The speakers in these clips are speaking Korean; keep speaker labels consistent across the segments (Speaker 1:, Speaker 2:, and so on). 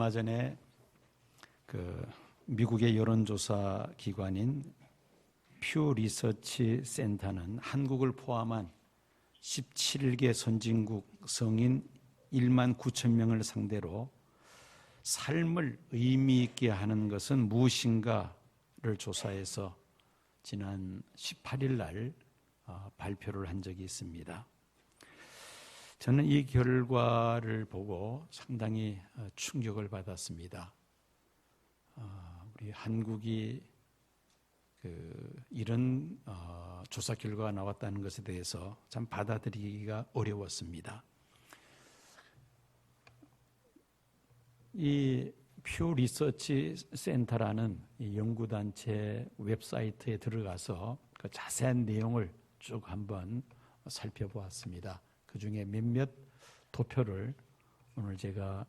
Speaker 1: 얼마 전에 미국의 여론조사 기관인 퓨 리서치 센터는 한국을 포함한 17개 선진국 성인 1만 9천 명을 상대로 삶을 의미 있게 하는 것은 무엇인가를 조사해서 지난 18일 날 발표를 한 적이 있습니다. 저는 이 결과를 보고 상당히 충격을 받았습니다. 우리 한국이 이런 조사 결과가 나왔다는 것에 대해서 참 받아들이기가 어려웠습니다. 이 퓨 리서치 센터라는 이 연구단체 웹사이트에 들어가서 그 자세한 내용을 쭉 한번 살펴보았습니다. 그 중에 몇몇 도표를 오늘 제가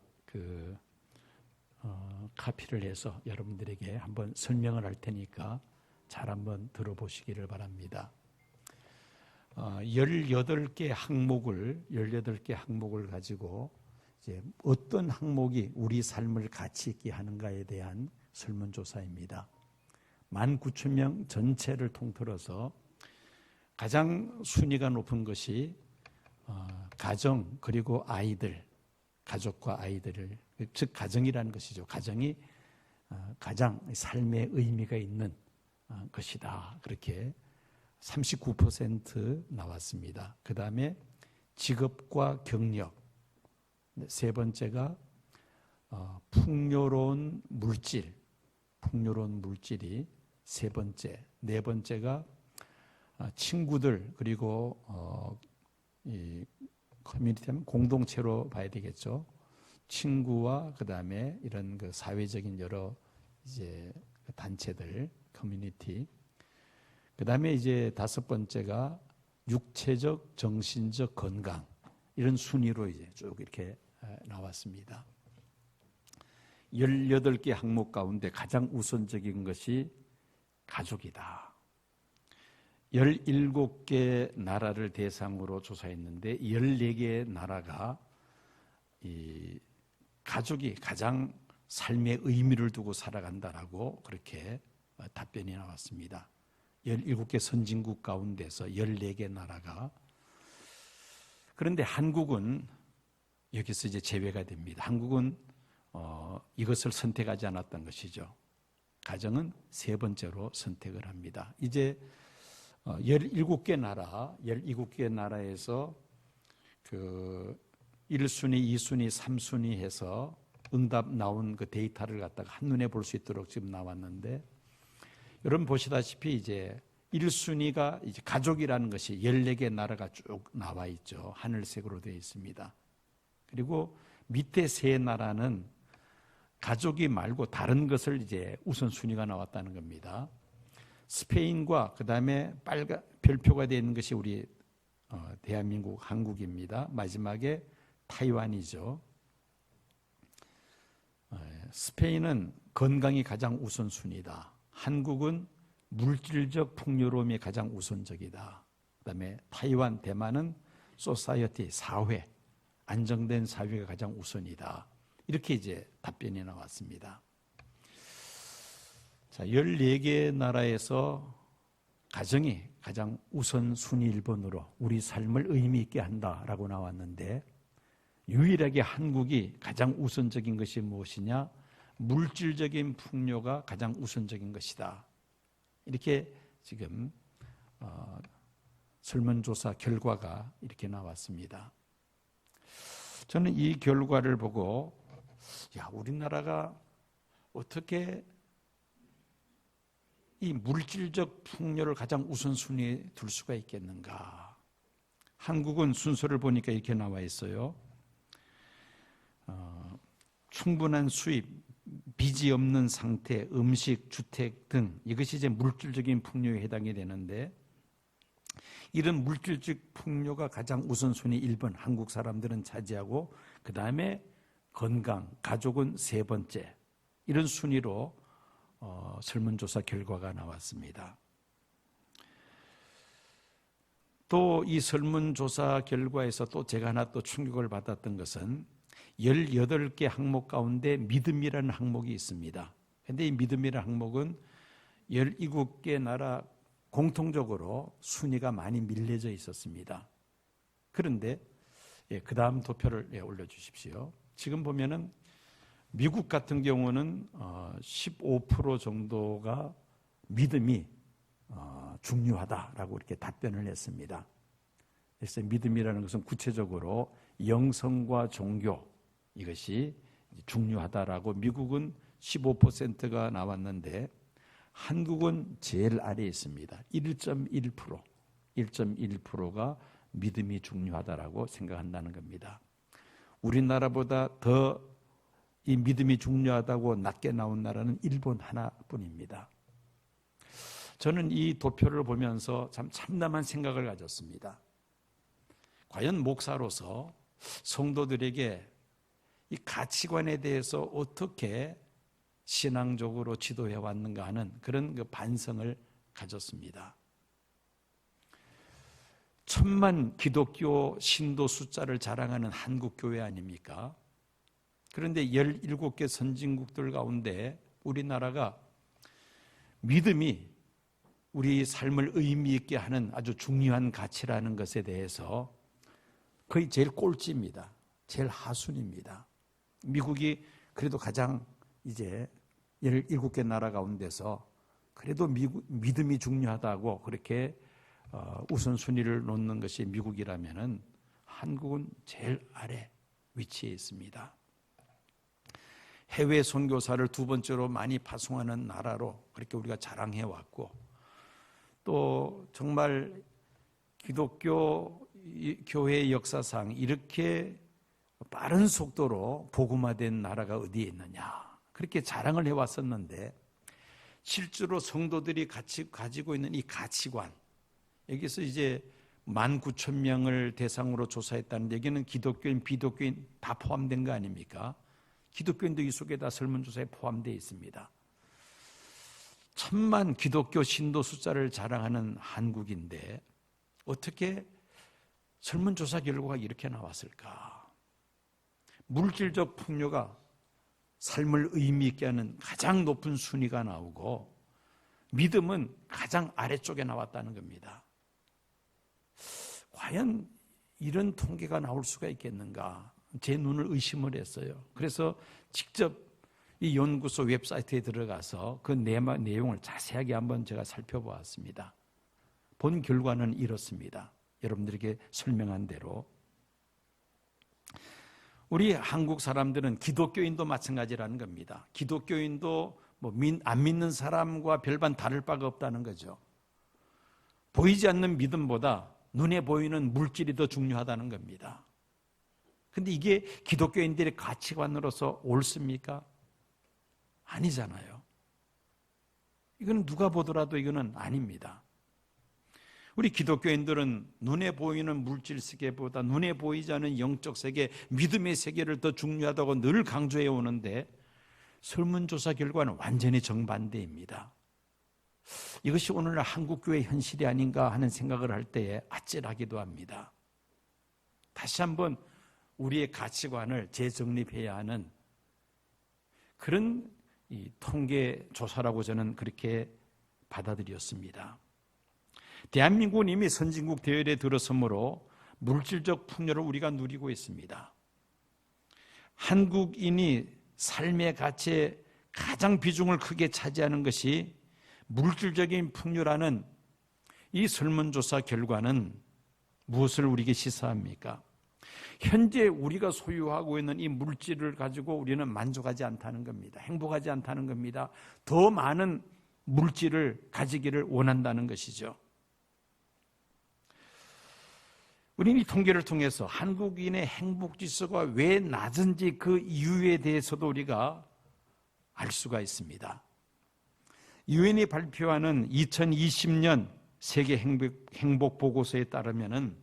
Speaker 1: 카피를 해서 여러분들에게 한번 설명을 할 테니까 잘 한번 들어보시기를 바랍니다. 18개 항목을 가지고 이제 어떤 항목이 우리 삶을 가치 있게 하는가에 대한 설문조사입니다. 19,000명 전체를 통틀어서 가장 순위가 높은 것이 가정 그리고 아이들, 가족과 아이들을, 즉 가정이라는 것이죠. 가정이 가장 삶의 의미가 있는 것이다. 그렇게 39% 나왔습니다. 그 다음에 직업과 경력, 세 번째가 풍요로운 물질이 세 번째, 네 번째가 친구들 그리고 이 커뮤니티 하면 공동체로 봐야 되겠죠. 친구와 그 다음에 이런 사회적인 여러 이제 단체들, 커뮤니티. 그 다음에 이제 다섯 번째가 육체적, 정신적 건강. 이런 순위로 이제 쭉 이렇게 나왔습니다. 18개 항목 가운데 가장 우선적인 것이 가족이다. 17개 나라를 대상으로 조사했는데 14개 나라가 이 가족이 가장 삶의 의미를 두고 살아간다라고 그렇게 답변이 나왔습니다. 17개 선진국 가운데서 14개 나라가. 그런데 한국은 여기서 이제 제외가 됩니다. 한국은 이것을 선택하지 않았던 것이죠. 가정은 세 번째로 선택을 합니다. 이제 17개 나라에서 1순위, 2순위, 3순위 해서 응답 나온 그 데이터를 갖다가 한눈에 볼 수 있도록 지금 나왔는데, 여러분 보시다시피 이제 1순위가 이제 가족이라는 것이 14개 나라가 쭉 나와 있죠. 하늘색으로 되어 있습니다. 그리고 밑에 세 나라는 가족이 말고 다른 것을 이제 우선순위가 나왔다는 겁니다. 스페인과 그 다음에 빨간 별표가 되어 있는 것이 우리 대한민국, 한국입니다. 마지막에 타이완이죠. 스페인은 건강이 가장 우선순위다. 한국은 물질적 풍요로움이 가장 우선적이다. 그 다음에 타이완, 대만은 소사이어티, 사회, 안정된 사회가 가장 우선이다. 이렇게 이제 답변이 나왔습니다. 자, 14개 나라에서 가정이 가장 우선순위 1번으로 우리 삶을 의미 있게 한다라고 나왔는데, 유일하게 한국이 가장 우선적인 것이 무엇이냐? 물질적인 풍요가 가장 우선적인 것이다. 이렇게 지금 설문조사 결과가 이렇게 나왔습니다. 저는 이 결과를 보고 우리나라가 어떻게 이 물질적 풍요를 가장 우선순위에 둘 수가 있겠는가? 한국은 순서를 보니까 이렇게 나와 있어요. 충분한 수입, 빚이 없는 상태, 음식, 주택 등, 이것이 이제 물질적인 풍요에 해당이 되는데, 이런 물질적 풍요가 가장 우선순위 1번 한국 사람들은 차지하고, 그 다음에 건강, 가족은 세 번째, 이런 순위로 설문조사 결과가 나왔습니다. 또 이 설문조사 결과에서 또 제가 하나 또 충격을 받았던 것은 18개 항목 가운데 믿음이라는 항목이 있습니다. 그런데 이 믿음이라는 항목은 17개 나라 공통적으로 순위가 많이 밀려져 있었습니다. 그런데 그 다음 도표를 올려주십시오. 지금 보면은 미국 같은 경우는 15% 정도가 믿음이 중요하다라고 이렇게 답변을 했습니다. 그래서 믿음이라는 것은 구체적으로 영성과 종교, 이것이 중요하다라고 미국은 15%가 나왔는데 한국은 제일 아래에 있습니다. 1.1%가 믿음이 중요하다라고 생각한다는 겁니다. 우리나라보다 더 이 믿음이 중요하다고 낮게 나온 나라는 일본 하나뿐입니다. 저는 이 도표를 보면서 참 참담한 생각을 가졌습니다. 과연 목사로서 성도들에게 이 가치관에 대해서 어떻게 신앙적으로 지도해 왔는가 하는 그런 반성을 가졌습니다. 1000만 기독교 신도 숫자를 자랑하는 한국 교회 아닙니까? 그런데 17개 선진국들 가운데 우리나라가 믿음이 우리 삶을 의미 있게 하는 아주 중요한 가치라는 것에 대해서 거의 제일 꼴찌입니다. 제일 하순입니다. 미국이 그래도 가장 이제 17개 나라 가운데서 그래도 믿음이 중요하다고 그렇게 우선순위를 놓는 것이 미국이라면은 한국은 제일 아래 위치에 있습니다. 해외 선교사를 두 번째로 많이 파송하는 나라로 그렇게 우리가 자랑해 왔고, 또 정말 기독교 교회 역사상 이렇게 빠른 속도로 복음화된 나라가 어디에 있느냐 그렇게 자랑을 해왔었는데, 실제로 성도들이 같이 가지고 있는 이 가치관, 여기서 이제 19,000명을 대상으로 조사했다는데 여기는 기독교인, 비독교인 다 포함된 거 아닙니까? 기독교인도 이 속에 다 설문조사에 포함되어 있습니다. 1000만 기독교 신도 숫자를 자랑하는 한국인데 어떻게 설문조사 결과가 이렇게 나왔을까? 물질적 풍요가 삶을 의미 있게 하는 가장 높은 순위가 나오고 믿음은 가장 아래쪽에 나왔다는 겁니다. 과연 이런 통계가 나올 수가 있겠는가? 제 눈을 의심을 했어요. 그래서 직접 이 연구소 웹사이트에 들어가서 그 내용을 자세하게 한번 제가 살펴보았습니다. 본 결과는 이렇습니다. 여러분들에게 설명한 대로 우리 한국 사람들은 기독교인도 마찬가지라는 겁니다. 기독교인도 안 믿는 사람과 별반 다를 바가 없다는 거죠. 보이지 않는 믿음보다 눈에 보이는 물질이 더 중요하다는 겁니다. 근데 이게 기독교인들의 가치관으로서 옳습니까? 아니잖아요. 이거는 누가 보더라도 이거는 아닙니다. 우리 기독교인들은 눈에 보이는 물질 세계보다 눈에 보이지 않는 영적 세계, 믿음의 세계를 더 중요하다고 늘 강조해 오는데 설문조사 결과는 완전히 정반대입니다. 이것이 오늘날 한국교회 현실이 아닌가 하는 생각을 할 때에 아찔하기도 합니다. 다시 한번 우리의 가치관을 재정립해야 하는 그런 이 통계 조사라고 저는 그렇게 받아들였습니다. 대한민국은 이미 선진국 대열에 들어서므로 물질적 풍요를 우리가 누리고 있습니다. 한국인이 삶의 가치에 가장 비중을 크게 차지하는 것이 물질적인 풍요라는 이 설문조사 결과는 무엇을 우리에게 시사합니까? 현재 우리가 소유하고 있는 이 물질을 가지고 우리는 만족하지 않다는 겁니다. 행복하지 않다는 겁니다. 더 많은 물질을 가지기를 원한다는 것이죠. 우리는 이 통계를 통해서 한국인의 행복 지수가 왜 낮은지 그 이유에 대해서도 우리가 알 수가 있습니다. 유엔이 발표하는 2020년 세계 행복 보고서에 따르면은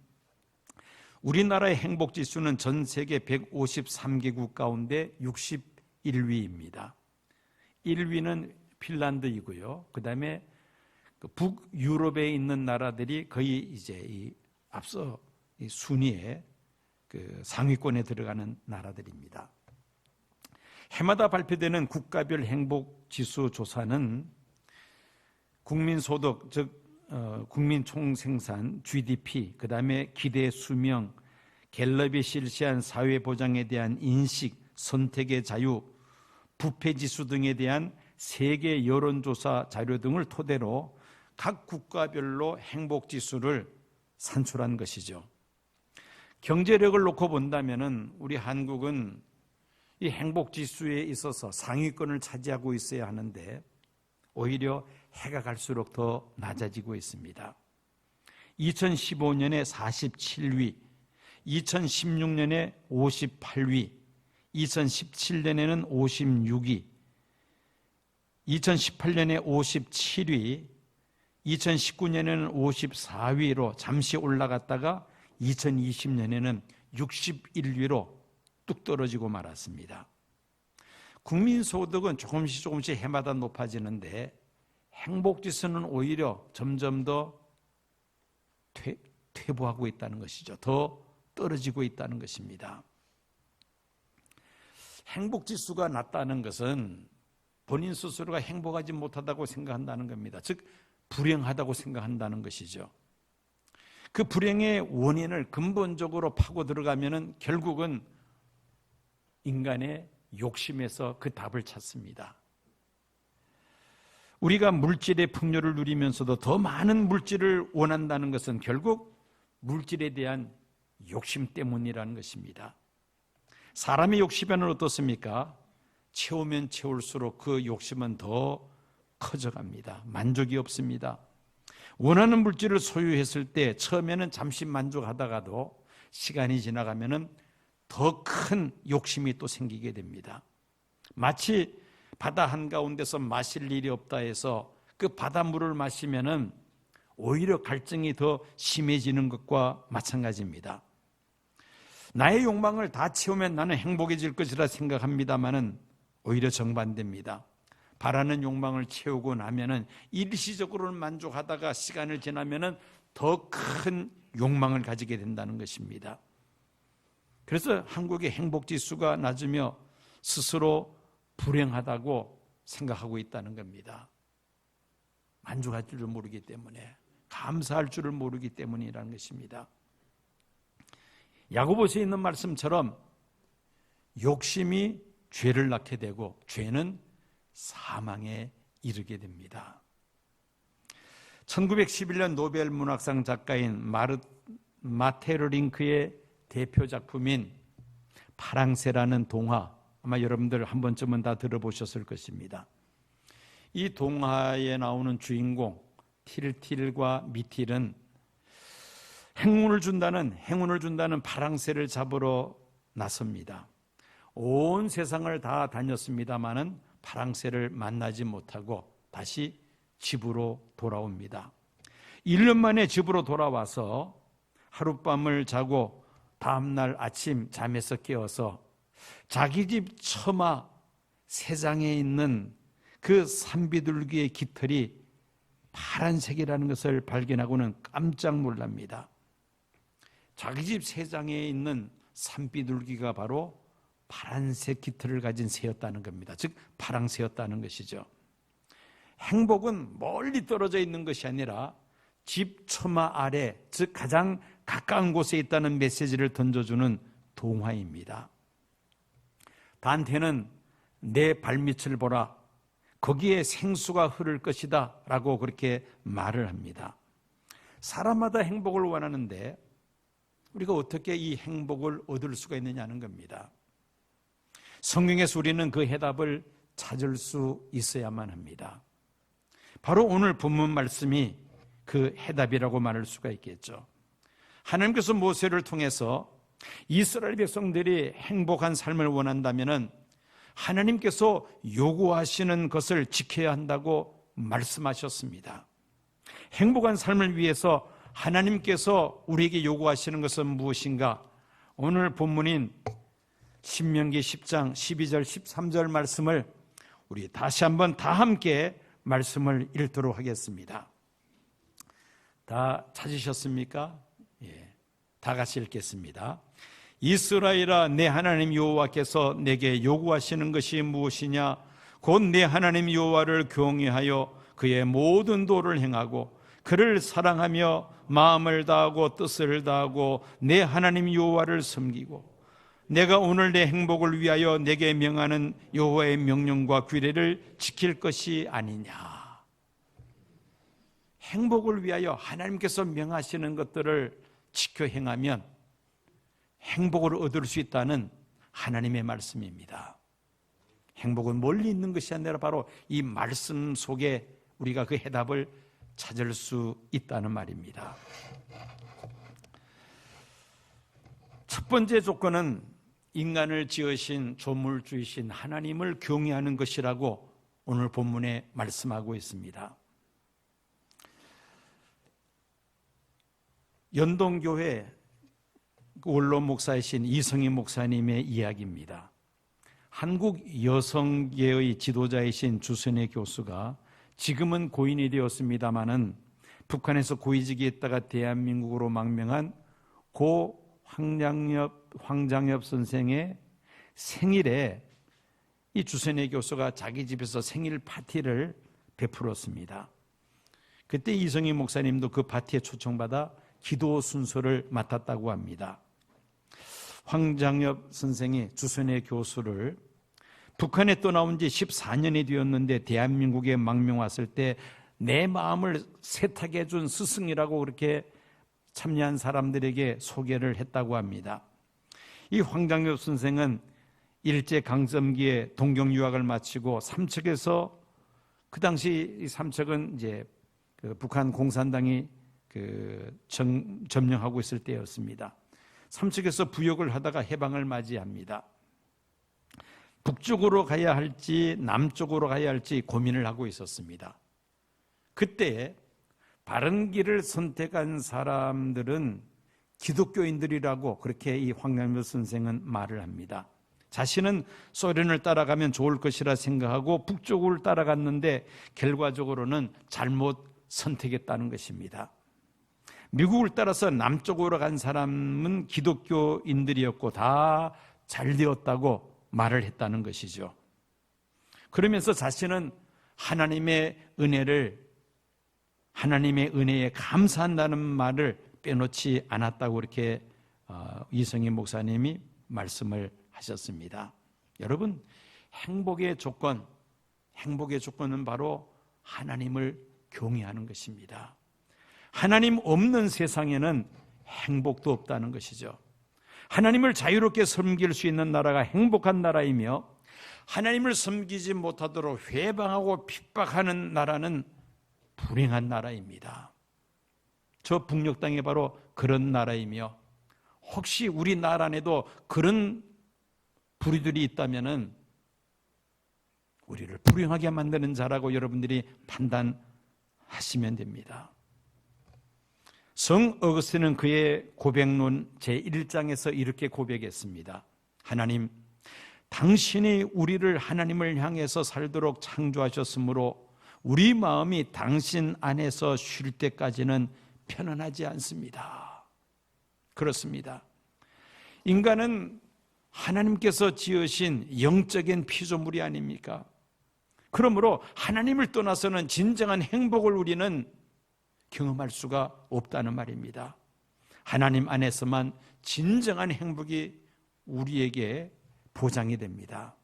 Speaker 1: 우리나라의 행복 지수는 전 세계 153개국 가운데 61위입니다. 1위는 핀란드이고요. 그다음에 북유럽에 있는 나라들이 거의 이제 이 앞서 이 순위에 그 상위권에 들어가는 나라들입니다. 해마다 발표되는 국가별 행복지수 조사는 국민소득, 즉 국민총생산, GDP, 그 다음에 기대 수명, 갤럽이 실시한 사회보장에 대한 인식, 선택의 자유, 부패지수 등에 대한 세계 여론조사 자료 등을 토대로 각 국가별로 행복지수를 산출한 것이죠. 경제력을 놓고 본다면 우리 한국은 이 행복지수에 있어서 상위권을 차지하고 있어야 하는데 오히려 해가 갈수록 더 낮아지고 있습니다. 2015년에 47위, 2016년에 58위, 2017년에는 56위, 2018년에 57위, 2019년에는 54위로 잠시 올라갔다가 2020년에는 61위로 뚝 떨어지고 말았습니다. 국민소득은 조금씩 해마다 높아지는데 행복지수는 오히려 점점 더 퇴보하고 있다는 것이죠. 더 떨어지고 있다는 것입니다. 행복지수가 낮다는 것은 본인 스스로가 행복하지 못하다고 생각한다는 겁니다. 즉 불행하다고 생각한다는 것이죠. 그 불행의 원인을 근본적으로 파고 들어가면은 결국은 인간의 욕심에서 그 답을 찾습니다. 우리가 물질의 풍요를 누리면서도 더 많은 물질을 원한다는 것은 결국 물질에 대한 욕심 때문이라는 것입니다. 사람의 욕심은 어떻습니까? 채우면 채울수록 그 욕심은 더 커져갑니다. 만족이 없습니다. 원하는 물질을 소유했을 때 처음에는 잠시 만족하다가도 시간이 지나가면은 더 큰 욕심이 또 생기게 됩니다. 마치 바다 한가운데서 마실 일이 없다 해서 그 바닷물을 마시면은 오히려 갈증이 더 심해지는 것과 마찬가지입니다. 나의 욕망을 다 채우면 나는 행복해질 것이라 생각합니다만은 오히려 정반대입니다. 바라는 욕망을 채우고 나면은 일시적으로는 만족하다가 시간을 지나면은 더 큰 욕망을 가지게 된다는 것입니다. 그래서 한국의 행복지수가 낮으며 스스로 불행하다고 생각하고 있다는 겁니다. 만족할 줄을 모르기 때문에, 감사할 줄을 모르기 때문이라는 것입니다. 야고보서에 있는 말씀처럼 욕심이 죄를 낳게 되고 죄는 사망에 이르게 됩니다. 1911년 노벨 문학상 작가인 마테르링크의 대표 작품인 파랑새라는 동화, 아마 여러분들 한 번쯤은 다 들어보셨을 것입니다. 이 동화에 나오는 주인공 틸틸과 미틸은 행운을 준다는 파랑새를 잡으러 나섭니다. 온 세상을 다 다녔습니다마는 파랑새를 만나지 못하고 다시 집으로 돌아옵니다. 1년 만에 집으로 돌아와서 하룻밤을 자고 다음날 아침 잠에서 깨어서 자기 집 처마 새장에 있는 그 산비둘기의 깃털이 파란색이라는 것을 발견하고는 깜짝 놀랍니다. 자기 집 새장에 있는 산비둘기가 바로 파란색 깃털을 가진 새였다는 겁니다. 즉 파랑새였다는 것이죠. 행복은 멀리 떨어져 있는 것이 아니라 집 처마 아래, 즉 가장 가까운 곳에 있다는 메시지를 던져주는 동화입니다. 단테는 내 발밑을 보라, 거기에 생수가 흐를 것이다 라고 그렇게 말을 합니다. 사람마다 행복을 원하는데 우리가 어떻게 이 행복을 얻을 수가 있느냐는 겁니다. 성경에서 우리는 그 해답을 찾을 수 있어야만 합니다. 바로 오늘 본문 말씀이 그 해답이라고 말할 수가 있겠죠. 하나님께서 모세를 통해서 이스라엘 백성들이 행복한 삶을 원한다면 하나님께서 요구하시는 것을 지켜야 한다고 말씀하셨습니다. 행복한 삶을 위해서 하나님께서 우리에게 요구하시는 것은 무엇인가? 오늘 본문인 신명기 10장 12절 13절 말씀을 우리 다시 한번 다 함께 말씀을 읽도록 하겠습니다. 다 찾으셨습니까? 예, 다 같이 읽겠습니다. 이스라엘아, 내 하나님 여호와께서 내게 요구하시는 것이 무엇이냐? 곧 내 하나님 여호와를 경외하여 그의 모든 도를 행하고 그를 사랑하며 마음을 다하고 뜻을 다하고 내 하나님 여호와를 섬기고 내가 오늘 내 행복을 위하여 내게 명하는 여호와의 명령과 규례를 지킬 것이 아니냐. 행복을 위하여 하나님께서 명하시는 것들을 지켜 행하면 행복을 얻을 수 있다는 하나님의 말씀입니다. 행복은 멀리 있는 것이 아니라 바로 이 말씀 속에 우리가 그 해답을 찾을 수 있다는 말입니다. 첫 번째 조건은 인간을 지으신 조물주이신 하나님을 경외하는 것이라고 오늘 본문에 말씀하고 있습니다. 연동교회 원로 목사이신 이성희 목사님의 이야기입니다. 한국 여성계의 지도자이신 주선혜 교수가 지금은 고인이 되었습니다마는 북한에서 고위직에 있다가 대한민국으로 망명한 고 황장엽 선생의 생일에 이 주선혜 교수가 자기 집에서 생일 파티를 베풀었습니다. 그때 이성희 목사님도 그 파티에 초청받아 기도 순서를 맡았다고 합니다. 황장엽 선생이 주선혜 교수를 북한에 떠나온 지 14년이 되었는데 대한민국에 망명 왔을 때 내 마음을 세탁해 준 스승이라고 그렇게 참여한 사람들에게 소개를 했다고 합니다. 이 황장엽 선생은 일제강점기에 동경 유학을 마치고 삼척에서 그 당시 이 삼척은 이제 그 북한 공산당이 점령하고 있을 때였습니다. 삼척에서 부역을 하다가 해방을 맞이합니다. 북쪽으로 가야 할지 남쪽으로 가야 할지 고민을 하고 있었습니다. 그때 바른 길을 선택한 사람들은 기독교인들이라고 그렇게 이 황장엽 선생은 말을 합니다. 자신은 소련을 따라가면 좋을 것이라 생각하고 북쪽을 따라갔는데 결과적으로는 잘못 선택했다는 것입니다. 미국을 따라서 남쪽으로 간 사람은 기독교인들이었고 다 잘 되었다고 말을 했다는 것이죠. 그러면서 자신은 하나님의 은혜에 감사한다는 말을 빼놓지 않았다고 이렇게 이성희 목사님이 말씀을 하셨습니다. 여러분, 행복의 조건은 바로 하나님을 경외하는 것입니다. 하나님 없는 세상에는 행복도 없다는 것이죠. 하나님을 자유롭게 섬길 수 있는 나라가 행복한 나라이며 하나님을 섬기지 못하도록 회방하고 핍박하는 나라는 불행한 나라입니다. 저 북녘 땅이 바로 그런 나라이며 혹시 우리나라 안에도 그런 불의들이 있다면 우리를 불행하게 만드는 자라고 여러분들이 판단하시면 됩니다. 성 어거스틴은 그의 고백론 제1장에서 이렇게 고백했습니다. 하나님, 당신이 우리를 하나님을 향해서 살도록 창조하셨으므로 우리 마음이 당신 안에서 쉴 때까지는 편안하지 않습니다. 그렇습니다. 인간은 하나님께서 지으신 영적인 피조물이 아닙니까? 그러므로 하나님을 떠나서는 진정한 행복을 우리는 경험할 수가 없다는 말입니다. 하나님 안에서만 진정한 행복이 우리에게 보장이 됩니다.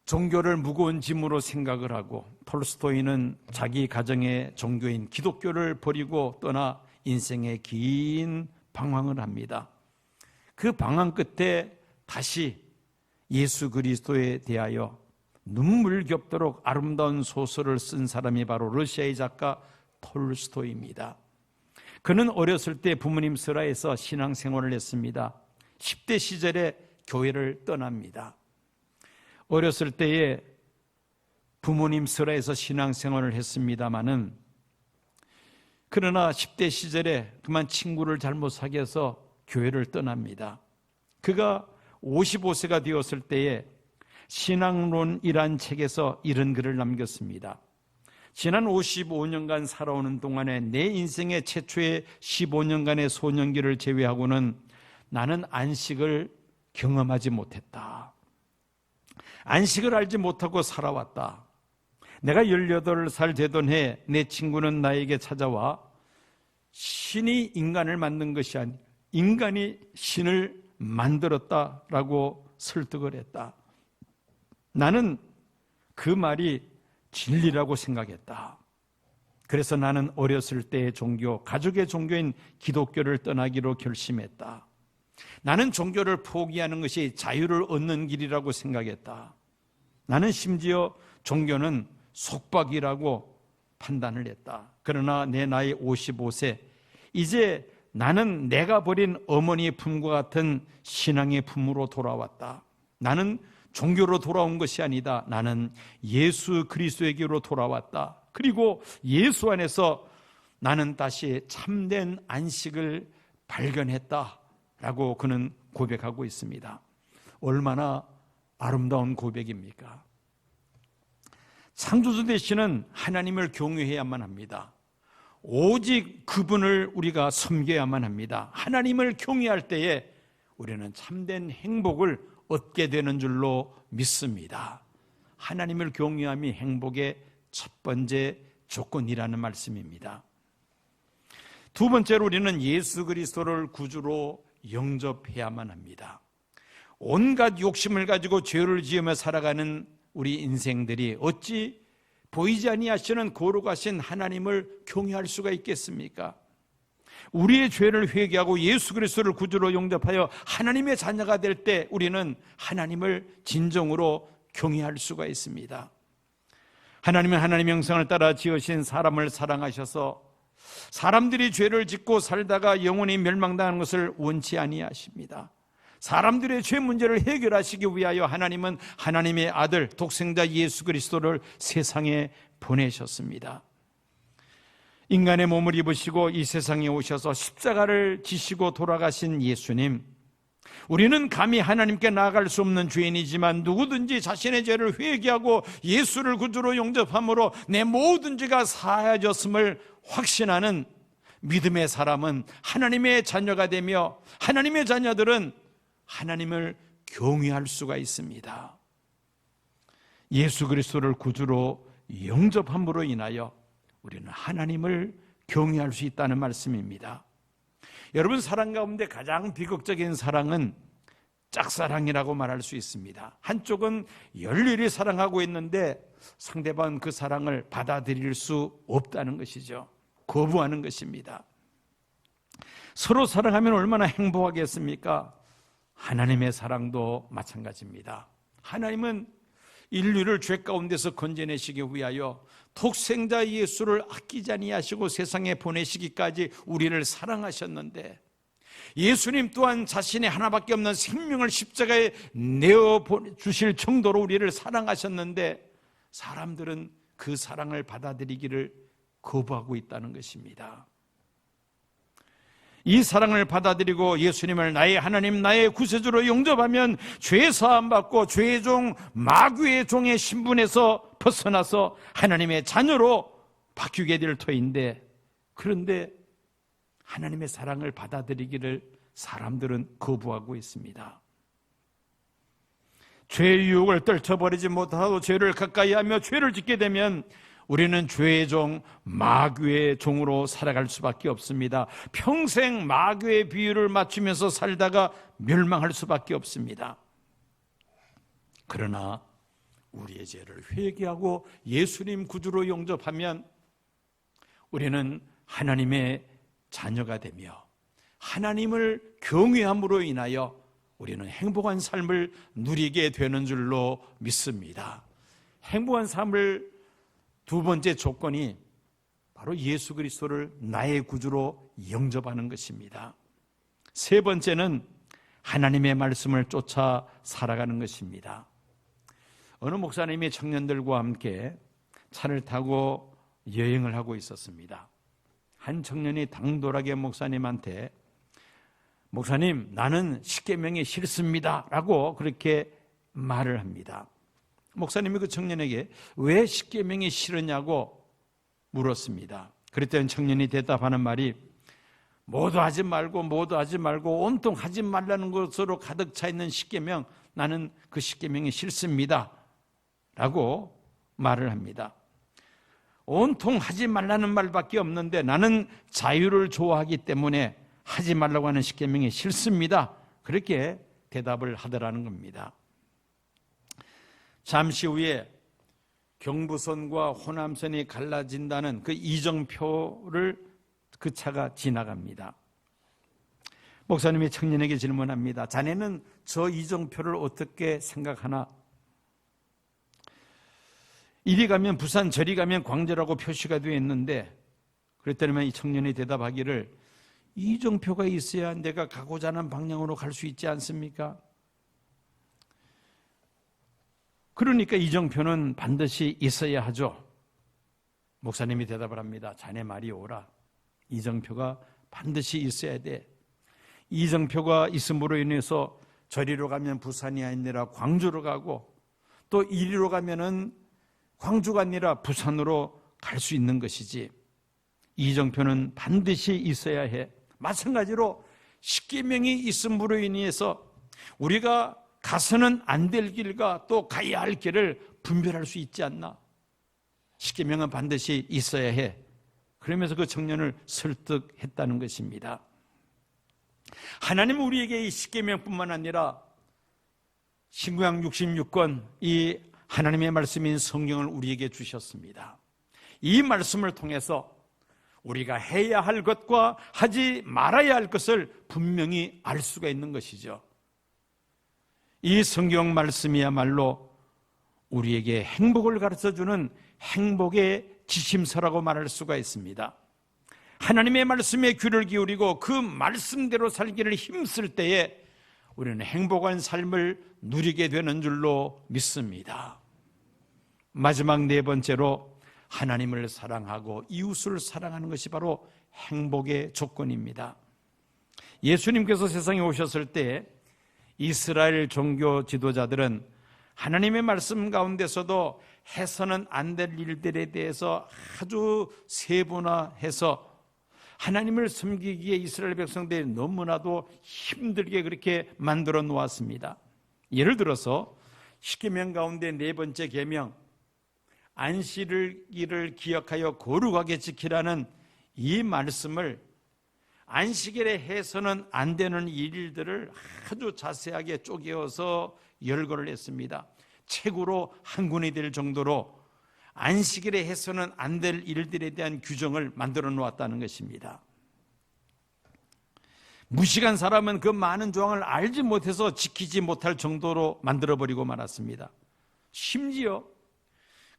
Speaker 1: 종교를 무거운 짐으로 생각을 하고 톨스토이는 자기 가정의 종교인 기독교를 버리고 떠나 인생의 긴 방황을 합니다. 그 방황 끝에 다시 예수 그리스도에 대하여 눈물겹도록 아름다운 소설을 쓴 사람이 바로 러시아의 작가 톨스토이입니다. 그는 어렸을 때 부모님 슬하에서 신앙생활을 했습니다. 10대 시절에 교회를 떠납니다. 어렸을 때에 부모님 슬하에서 신앙생활을 했습니다마는 그러나 10대 시절에 그만 친구를 잘못 사귀어서 교회를 떠납니다. 그가 55세가 되었을 때에 신앙론이란 책에서 이런 글을 남겼습니다. 지난 55년간 살아오는 동안에 내 인생의 최초의 15년간의 소년기를 제외하고는 나는 안식을 경험하지 못했다. 안식을 알지 못하고 살아왔다. 내가 18살 되던 해 내 친구는 나에게 찾아와 신이 인간을 만든 것이 아니라 인간이 신을 만들었다라고 설득을 했다. 나는 그 말이 진리라고 생각했다. 그래서 나는 어렸을 때의 종교, 가족의 종교인 기독교를 떠나기로 결심했다. 나는 종교를 포기하는 것이 자유를 얻는 길이라고 생각했다. 나는 심지어 종교는 속박이라고 판단을 했다. 그러나 내 나이 55세, 이제 나는 내가 버린 어머니의 품과 같은 신앙의 품으로 돌아왔다. 나는 종교로 돌아온 것이 아니다. 나는 예수 그리스도에게로 돌아왔다. 그리고 예수 안에서 나는 다시 참된 안식을 발견했다라고 그는 고백하고 있습니다. 얼마나 아름다운 고백입니까? 창조주 되시는 하나님을 경외해야만 합니다. 오직 그분을 우리가 섬겨야만 합니다. 하나님을 경외할 때에 우리는 참된 행복을 얻게 되는 줄로 믿습니다. 하나님을 경외함이 행복의 첫 번째 조건이라는 말씀입니다. 두 번째로 우리는 예수 그리스도를 구주로 영접해야만 합니다. 온갖 욕심을 가지고 죄를 지으며 살아가는 우리 인생들이 어찌 보이지 아니하시는 거룩하신 하나님을 경외할 수가 있겠습니까? 우리의 죄를 회개하고 예수 그리스도를 구주로 영접하여 하나님의 자녀가 될 때 우리는 하나님을 진정으로 경외할 수가 있습니다. 하나님은 하나님의 형상을 따라 지으신 사람을 사랑하셔서 사람들이 죄를 짓고 살다가 영원히 멸망당하는 것을 원치 아니하십니다. 사람들의 죄 문제를 해결하시기 위하여 하나님은 하나님의 아들 독생자 예수 그리스도를 세상에 보내셨습니다. 인간의 몸을 입으시고 이 세상에 오셔서 십자가를 지시고 돌아가신 예수님, 우리는 감히 하나님께 나아갈 수 없는 죄인이지만 누구든지 자신의 죄를 회개하고 예수를 구주로 영접함으로 내 모든 죄가 사하여졌음을 확신하는 믿음의 사람은 하나님의 자녀가 되며 하나님의 자녀들은 하나님을 경외할 수가 있습니다. 예수 그리스도를 구주로 영접함으로 인하여 우리는 하나님을 경외할 수 있다는 말씀입니다. 여러분, 사랑 가운데 가장 비극적인 사랑은 짝사랑이라고 말할 수 있습니다. 한쪽은 열렬히 사랑하고 있는데 상대방은 그 사랑을 받아들일 수 없다는 것이죠. 거부하는 것입니다. 서로 사랑하면 얼마나 행복하겠습니까? 하나님의 사랑도 마찬가지입니다. 하나님은 인류를 죄 가운데서 건져내시기 위하여 독생자 예수를 아끼지 아니하시고 세상에 보내시기까지 우리를 사랑하셨는데, 예수님 또한 자신의 하나밖에 없는 생명을 십자가에 내어 주실 정도로 우리를 사랑하셨는데 사람들은 그 사랑을 받아들이기를 거부하고 있다는 것입니다. 이 사랑을 받아들이고 예수님을 나의 하나님, 나의 구세주로 영접하면 죄 사함 받고 죄의 종, 마귀의 종의 신분에서 벗어나서 하나님의 자녀로 바뀌게 될 터인데, 그런데 하나님의 사랑을 받아들이기를 사람들은 거부하고 있습니다. 죄의 유혹을 떨쳐버리지 못하고 죄를 가까이 하며 죄를 짓게 되면 우리는 죄의 종, 마귀의 종으로 살아갈 수밖에 없습니다. 평생 마귀의 비유를 맞추면서 살다가 멸망할 수밖에 없습니다. 그러나 우리의 죄를 회개하고 예수님 구주로 영접하면 우리는 하나님의 자녀가 되며 하나님을 경외함으로 인하여 우리는 행복한 삶을 누리게 되는 줄로 믿습니다. 행복한 삶을 두 번째 조건이 바로 예수 그리스도를 나의 구주로 영접하는 것입니다. 세 번째는 하나님의 말씀을 쫓아 살아가는 것입니다. 어느 목사님이 청년들과 함께 차를 타고 여행을 하고 있었습니다. 한 청년이 당돌하게 목사님한테 목사님, 나는 십계명이 싫습니다 라고 그렇게 말을 합니다. 목사님이 그 청년에게 왜 십계명이 싫으냐고 물었습니다. 그랬더니 청년이 대답하는 말이 모두 하지 말고 온통 하지 말라는 것으로 가득 차 있는 십계명, 나는 그 십계명이 싫습니다 라고 말을 합니다. 온통 하지 말라는 말밖에 없는데 나는 자유를 좋아하기 때문에 하지 말라고 하는 십계명이 싫습니다, 그렇게 대답을 하더라는 겁니다. 잠시 후에 경부선과 호남선이 갈라진다는 그 이정표를 그 차가 지나갑니다. 목사님이 청년에게 질문합니다. 자네는 저 이정표를 어떻게 생각하나? 이리 가면 부산, 저리 가면 광주라고 표시가 되어 있는데, 그랬더니 이 청년이 대답하기를 이정표가 있어야 내가 가고자 하는 방향으로 갈 수 있지 않습니까? 그러니까 이정표는 반드시 있어야 하죠. 목사님이 대답을 합니다. 자네 말이 옳아. 이정표가 반드시 있어야 돼. 이정표가 있음으로 인해서 저리로 가면 부산이 아니라 광주로 가고, 또 이리로 가면은 광주가 아니라 부산으로 갈 수 있는 것이지. 이정표는 반드시 있어야 해. 마찬가지로 십계명이 있음으로 인해서 우리가 가서는 안 될 길과 또 가야 할 길을 분별할 수 있지 않나? 십계명은 반드시 있어야 해. 그러면서 그 청년을 설득했다는 것입니다. 하나님은 우리에게 이 십계명뿐만 아니라 신구약 66권 이 하나님의 말씀인 성경을 우리에게 주셨습니다. 이 말씀을 통해서 우리가 해야 할 것과 하지 말아야 할 것을 분명히 알 수가 있는 것이죠. 이 성경 말씀이야말로 우리에게 행복을 가르쳐주는 행복의 지침서라고 말할 수가 있습니다. 하나님의 말씀에 귀를 기울이고 그 말씀대로 살기를 힘쓸 때에 우리는 행복한 삶을 누리게 되는 줄로 믿습니다. 마지막 네 번째로 하나님을 사랑하고 이웃을 사랑하는 것이 바로 행복의 조건입니다. 예수님께서 세상에 오셨을 때 이스라엘 종교 지도자들은 하나님의 말씀 가운데서도 해서는 안 될 일들에 대해서 아주 세분화해서 하나님을 섬기기에 이스라엘 백성들이 너무나도 힘들게 그렇게 만들어 놓았습니다. 예를 들어서 십계명 가운데 네 번째 계명, 안식일을 기억하여 거룩하게 지키라는 이 말씀을 안식일에 해서는 안 되는 일들을 아주 자세하게 쪼개어서 열거를 했습니다. 책으로 한 권이 될 정도로 안식일에 해서는 안 될 일들에 대한 규정을 만들어 놓았다는 것입니다. 무식한 사람은 그 많은 조항을 알지 못해서 지키지 못할 정도로 만들어버리고 말았습니다. 심지어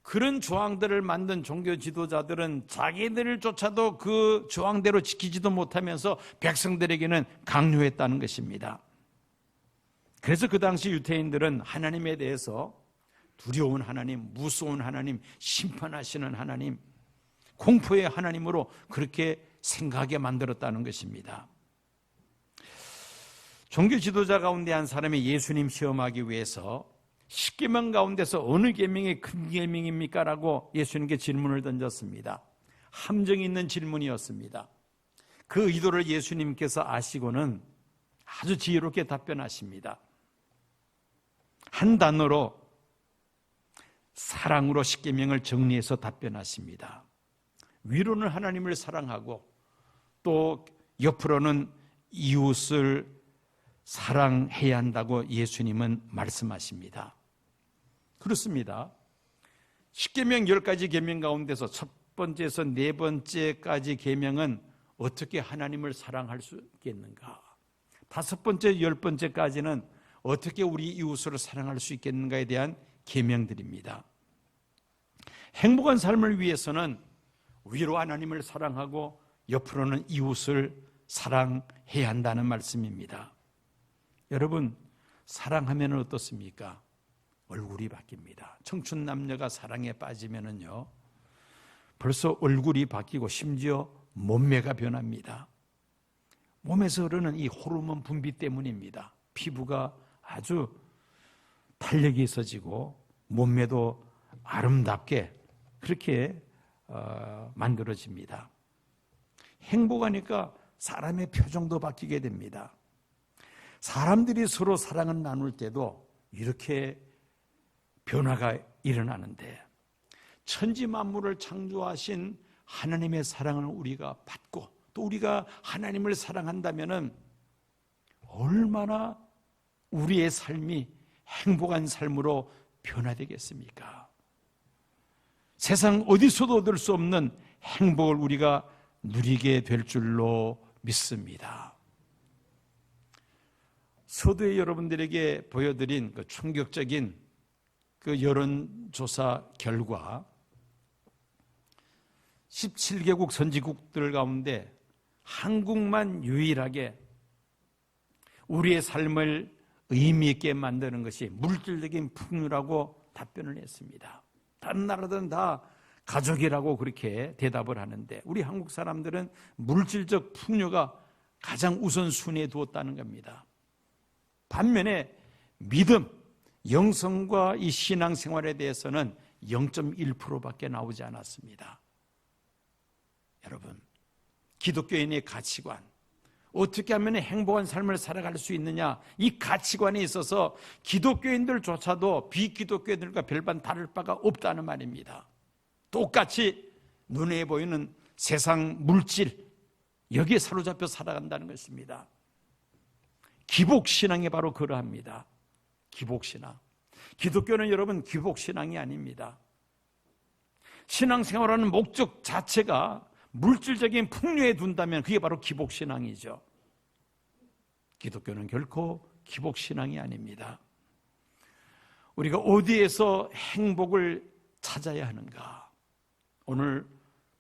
Speaker 1: 그런 조항들을 만든 종교 지도자들은 자기들조차도 그 조항대로 지키지도 못하면서 백성들에게는 강요했다는 것입니다. 그래서 그 당시 유대인들은 하나님에 대해서 두려운 하나님, 무서운 하나님, 심판하시는 하나님, 공포의 하나님으로 그렇게 생각하게 만들었다는 것입니다. 종교 지도자 가운데 한 사람이 예수님 시험하기 위해서 십계명 가운데서 어느 계명이 큰 계명입니까? 라고 예수님께 질문을 던졌습니다. 함정이 있는 질문이었습니다. 그 의도를 예수님께서 아시고는 아주 지혜롭게 답변하십니다. 한 단어로 사랑으로 십계명을 정리해서 답변하십니다. 위로는 하나님을 사랑하고 또 옆으로는 이웃을 사랑해야 한다고 예수님은 말씀하십니다. 그렇습니다. 십계명 10가지 계명 가운데서 첫 번째에서 네 번째까지 계명은 어떻게 하나님을 사랑할 수 있겠는가? 다섯 번째, 10번째까지는 어떻게 우리 이웃을 사랑할 수 있겠는가에 대한 계명들입니다. 행복한 삶을 위해서는 위로 하나님을 사랑하고 옆으로는 이웃을 사랑해야 한다는 말씀입니다. 여러분, 사랑하면 어떻습니까? 얼굴이 바뀝니다. 청춘 남녀가 사랑에 빠지면은요, 벌써 얼굴이 바뀌고 심지어 몸매가 변합니다. 몸에서 흐르는 이 호르몬 분비 때문입니다. 피부가 아주 탄력이 있어지고 몸매도 아름답게 그렇게 만들어집니다. 행복하니까 사람의 표정도 바뀌게 됩니다. 사람들이 서로 사랑을 나눌 때도 이렇게 변화가 일어나는데, 천지 만물을 창조하신 하나님의 사랑을 우리가 받고 또 우리가 하나님을 사랑한다면 얼마나 우리의 삶이 행복한 삶으로 변화되겠습니까? 세상 어디서도 얻을 수 없는 행복을 우리가 누리게 될 줄로 믿습니다. 서두에 여러분들에게 보여드린 그 충격적인 그 여론조사 결과, 17개국 선진국들 가운데 한국만 유일하게 우리의 삶을 의미 있게 만드는 것이 물질적인 풍요라고 답변을 했습니다. 다른 나라들은 다 가족이라고 그렇게 대답을 하는데, 우리 한국 사람들은 물질적 풍요가 가장 우선순위에 두었다는 겁니다. 반면에 믿음, 영성과 이 신앙생활에 대해서는 0.1%밖에 나오지 않았습니다. 여러분, 기독교인의 가치관, 어떻게 하면 행복한 삶을 살아갈 수 있느냐, 이 가치관에 있어서 기독교인들조차도 비기독교인들과 별반 다를 바가 없다는 말입니다. 똑같이 눈에 보이는 세상 물질, 여기에 사로잡혀 살아간다는 것입니다. 기복신앙이 바로 그러합니다. 기복신앙. 기독교는 여러분 기복신앙이 아닙니다. 신앙생활하는 목적 자체가 물질적인 풍요에 둔다면 그게 바로 기복신앙이죠. 기독교는 결코 기복신앙이 아닙니다. 우리가 어디에서 행복을 찾아야 하는가? 오늘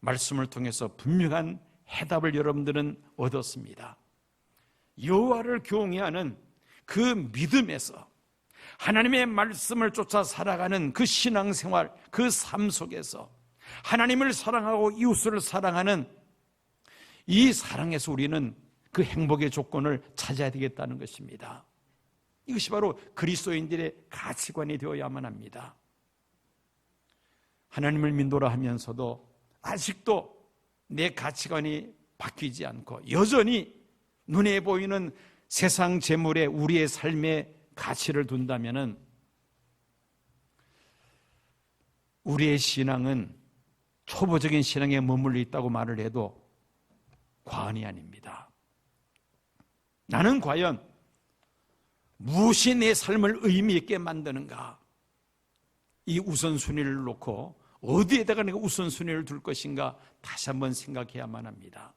Speaker 1: 말씀을 통해서 분명한 해답을 여러분들은 얻었습니다. 여호와를 경외하는 그 믿음에서, 하나님의 말씀을 쫓아 살아가는 그 신앙생활, 그 삶 속에서 하나님을 사랑하고 이웃을 사랑하는 이 사랑에서 우리는 그 행복의 조건을 찾아야 되겠다는 것입니다. 이것이 바로 그리스도인들의 가치관이 되어야만 합니다. 하나님을 믿노라 하면서도 아직도 내 가치관이 바뀌지 않고 여전히 눈에 보이는 세상 재물에 우리의 삶의 가치를 둔다면 우리의 신앙은 초보적인 신앙에 머물러 있다고 말을 해도 과언이 아닙니다. 나는 과연 무엇이 내 삶을 의미 있게 만드는가? 이 우선순위를 놓고 어디에다가 내가 우선순위를 둘 것인가 다시 한번 생각해야만 합니다.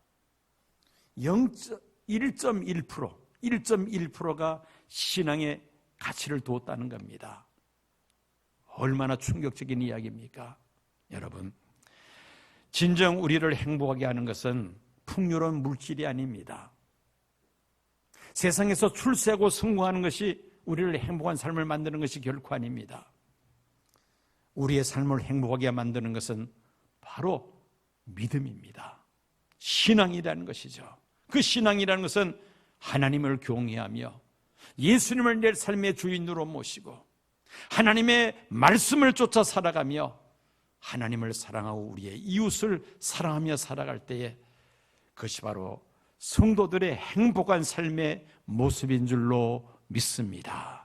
Speaker 1: 1.1%가 신앙의 가치를 두었다는 겁니다. 얼마나 충격적인 이야기입니까? 여러분, 진정 우리를 행복하게 하는 것은 풍요로운 물질이 아닙니다. 세상에서 출세하고 성공하는 것이 우리를 행복한 삶을 만드는 것이 결코 아닙니다. 우리의 삶을 행복하게 만드는 것은 바로 믿음입니다. 신앙이라는 것이죠. 그 신앙이라는 것은 하나님을 경외하며 예수님을 내 삶의 주인으로 모시고 하나님의 말씀을 쫓아 살아가며 하나님을 사랑하고 우리의 이웃을 사랑하며 살아갈 때에 그것이 바로 성도들의 행복한 삶의 모습인 줄로 믿습니다.